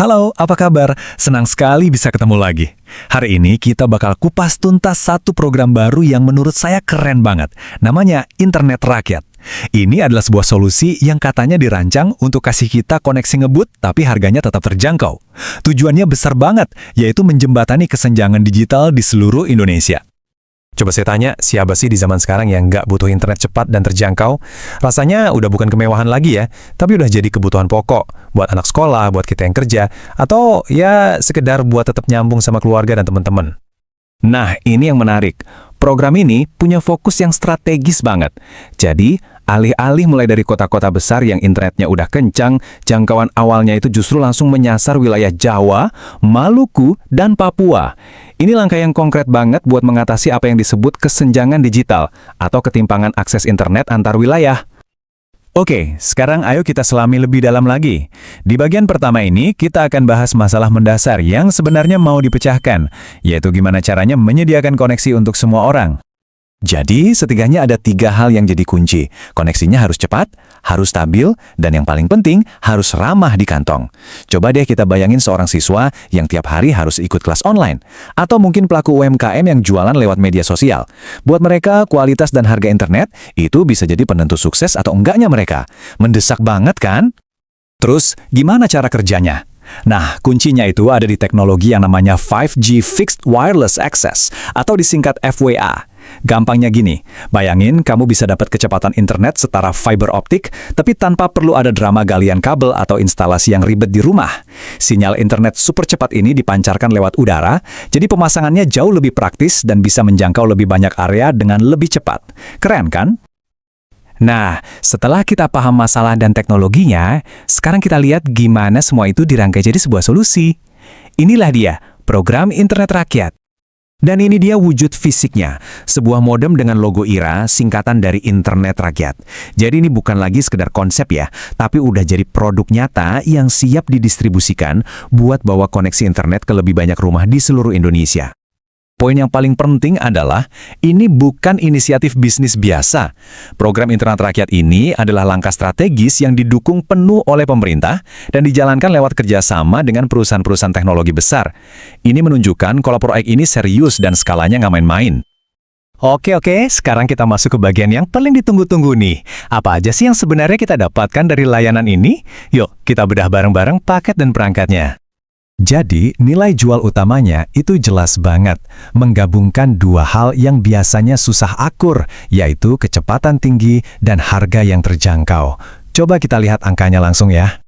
Halo, apa kabar? Senang sekali bisa ketemu lagi. Hari ini kita bakal kupas tuntas satu program baru yang menurut saya keren banget. Namanya Internet Rakyat. Ini adalah sebuah solusi yang katanya dirancang untuk kasih kita koneksi ngebut tapi harganya tetap terjangkau. Tujuannya besar banget, yaitu menjembatani kesenjangan digital di seluruh Indonesia. Coba saya tanya, siapa sih di zaman sekarang yang nggak butuh internet cepat dan terjangkau? Rasanya udah bukan kemewahan lagi ya, tapi udah jadi kebutuhan pokok buat anak sekolah, buat kita yang kerja, atau ya sekedar buat tetap nyambung sama keluarga dan teman-teman. Nah, ini yang menarik. Program ini punya fokus yang strategis banget. Jadi, alih-alih mulai dari kota-kota besar yang internetnya udah kencang, jangkauan awalnya itu justru langsung menyasar wilayah Jawa, Maluku, dan Papua. Ini langkah yang konkret banget buat mengatasi apa yang disebut kesenjangan digital atau ketimpangan akses internet antar wilayah. Oke, sekarang ayo kita selami lebih dalam lagi. Di bagian pertama ini, kita akan bahas masalah mendasar yang sebenarnya mau dipecahkan, yaitu gimana caranya menyediakan koneksi untuk semua orang. Jadi, setidaknya ada 3 hal yang jadi kunci. Koneksinya harus cepat, harus stabil, dan yang paling penting, harus ramah di kantong. Coba deh kita bayangin seorang siswa yang tiap hari harus ikut kelas online. Atau mungkin pelaku UMKM yang jualan lewat media sosial. Buat mereka, kualitas dan harga internet itu bisa jadi penentu sukses atau enggaknya mereka. Mendesak banget kan? Terus, gimana cara kerjanya? Nah, kuncinya itu ada di teknologi yang namanya 5G Fixed Wireless Access, atau disingkat FWA. Gampangnya gini, bayangin kamu bisa dapat kecepatan internet setara fiber optik, tapi tanpa perlu ada drama galian kabel atau instalasi yang ribet di rumah. Sinyal internet super cepat ini dipancarkan lewat udara, jadi pemasangannya jauh lebih praktis dan bisa menjangkau lebih banyak area dengan lebih cepat. Keren kan? Nah, setelah kita paham masalah dan teknologinya, sekarang kita lihat gimana semua itu dirangkai jadi sebuah solusi. Inilah dia, program Internet Rakyat. Dan ini dia wujud fisiknya, sebuah modem dengan logo IRA, singkatan dari Internet Rakyat. Jadi ini bukan lagi sekedar konsep ya, tapi udah jadi produk nyata yang siap didistribusikan buat bawa koneksi internet ke lebih banyak rumah di seluruh Indonesia. Poin yang paling penting adalah, ini bukan inisiatif bisnis biasa. Program Internet Rakyat ini adalah langkah strategis yang didukung penuh oleh pemerintah dan dijalankan lewat kerjasama dengan perusahaan-perusahaan teknologi besar. Ini menunjukkan kalau proyek ini serius dan skalanya nggak main-main. Oke, sekarang kita masuk ke bagian yang paling ditunggu-tunggu nih. Apa aja sih yang sebenarnya kita dapatkan dari layanan ini? Yuk, kita bedah bareng-bareng paket dan perangkatnya. Jadi, nilai jual utamanya itu jelas banget, menggabungkan 2 hal yang biasanya susah akur, yaitu kecepatan tinggi dan harga yang terjangkau. Coba kita lihat angkanya langsung ya.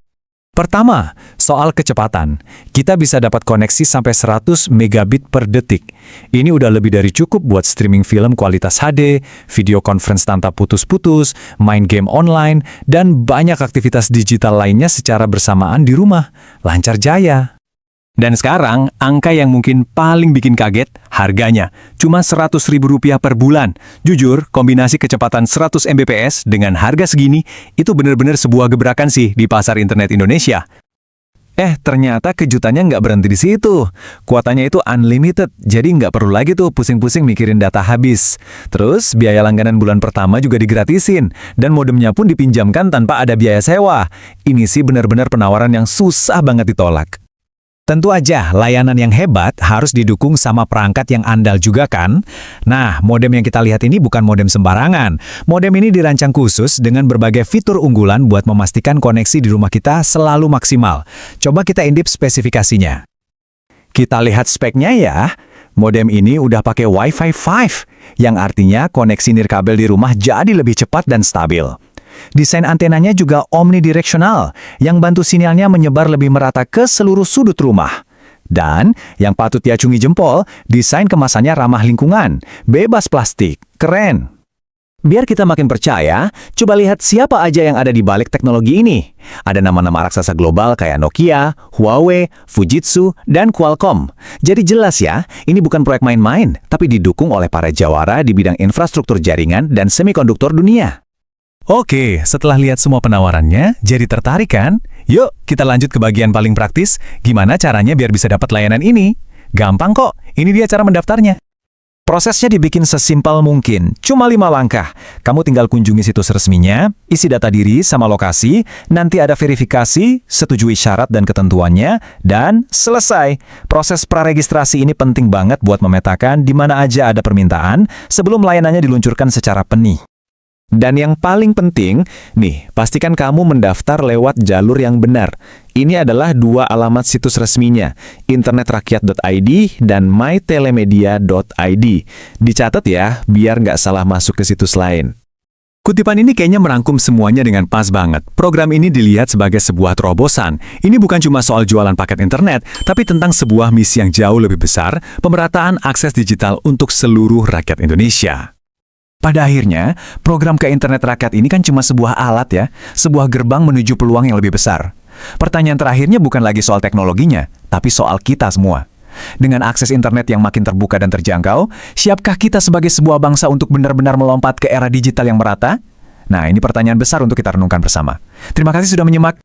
Pertama, soal kecepatan. Kita bisa dapat koneksi sampai 100 megabit per detik. Ini udah lebih dari cukup buat streaming film kualitas HD, video conference tanpa putus-putus, main game online, dan banyak aktivitas digital lainnya secara bersamaan di rumah. Lancar jaya. Dan sekarang, angka yang mungkin paling bikin kaget, harganya. Cuma Rp100.000 per bulan. Jujur, kombinasi kecepatan 100 Mbps dengan harga segini, itu benar-benar sebuah gebrakan sih di pasar internet Indonesia. Ternyata kejutannya nggak berhenti di situ. Kuotanya itu unlimited, jadi nggak perlu lagi tuh pusing-pusing mikirin data habis. Terus, biaya langganan bulan pertama juga digratisin, dan modemnya pun dipinjamkan tanpa ada biaya sewa. Ini sih benar-benar penawaran yang susah banget ditolak. Tentu aja, layanan yang hebat harus didukung sama perangkat yang andal juga kan? Nah, modem yang kita lihat ini bukan modem sembarangan. Modem ini dirancang khusus dengan berbagai fitur unggulan buat memastikan koneksi di rumah kita selalu maksimal. Coba kita intip spesifikasinya. Kita lihat speknya ya. Modem ini udah pakai Wi-Fi 5, yang artinya koneksi nirkabel di rumah jadi lebih cepat dan stabil. Desain antenanya juga omnidireksional, yang bantu sinyalnya menyebar lebih merata ke seluruh sudut rumah. Dan, yang patut diacungi jempol, desain kemasannya ramah lingkungan, bebas plastik, keren. Biar kita makin percaya, coba lihat siapa aja yang ada di balik teknologi ini. Ada nama-nama raksasa global kayak Nokia, Huawei, Fujitsu, dan Qualcomm. Jadi jelas ya, ini bukan proyek main-main, tapi didukung oleh para jawara di bidang infrastruktur jaringan dan semikonduktor dunia. Oke, setelah lihat semua penawarannya, jadi tertarik kan? Yuk, kita lanjut ke bagian paling praktis, gimana caranya biar bisa dapat layanan ini? Gampang kok, ini dia cara mendaftarnya. Prosesnya dibikin sesimpel mungkin, cuma 5 langkah. Kamu tinggal kunjungi situs resminya, isi data diri sama lokasi, nanti ada verifikasi, setujui syarat dan ketentuannya, dan selesai. Proses praregistrasi ini penting banget buat memetakan di mana aja ada permintaan sebelum layanannya diluncurkan secara penuh. Dan yang paling penting, nih, pastikan kamu mendaftar lewat jalur yang benar. Ini adalah 2 alamat situs resminya, internetrakyat.id dan mytelemedia.id. Dicatat ya, biar nggak salah masuk ke situs lain. Kutipan ini kayaknya merangkum semuanya dengan pas banget. Program ini dilihat sebagai sebuah terobosan. Ini bukan cuma soal jualan paket internet, tapi tentang sebuah misi yang jauh lebih besar, pemerataan akses digital untuk seluruh rakyat Indonesia. Pada akhirnya, program ke internet rakyat ini kan cuma sebuah alat ya, sebuah gerbang menuju peluang yang lebih besar. Pertanyaan terakhirnya bukan lagi soal teknologinya, tapi soal kita semua. Dengan akses internet yang makin terbuka dan terjangkau, siapkah kita sebagai sebuah bangsa untuk benar-benar melompat ke era digital yang merata? Nah, ini pertanyaan besar untuk kita renungkan bersama. Terima kasih sudah menyimak.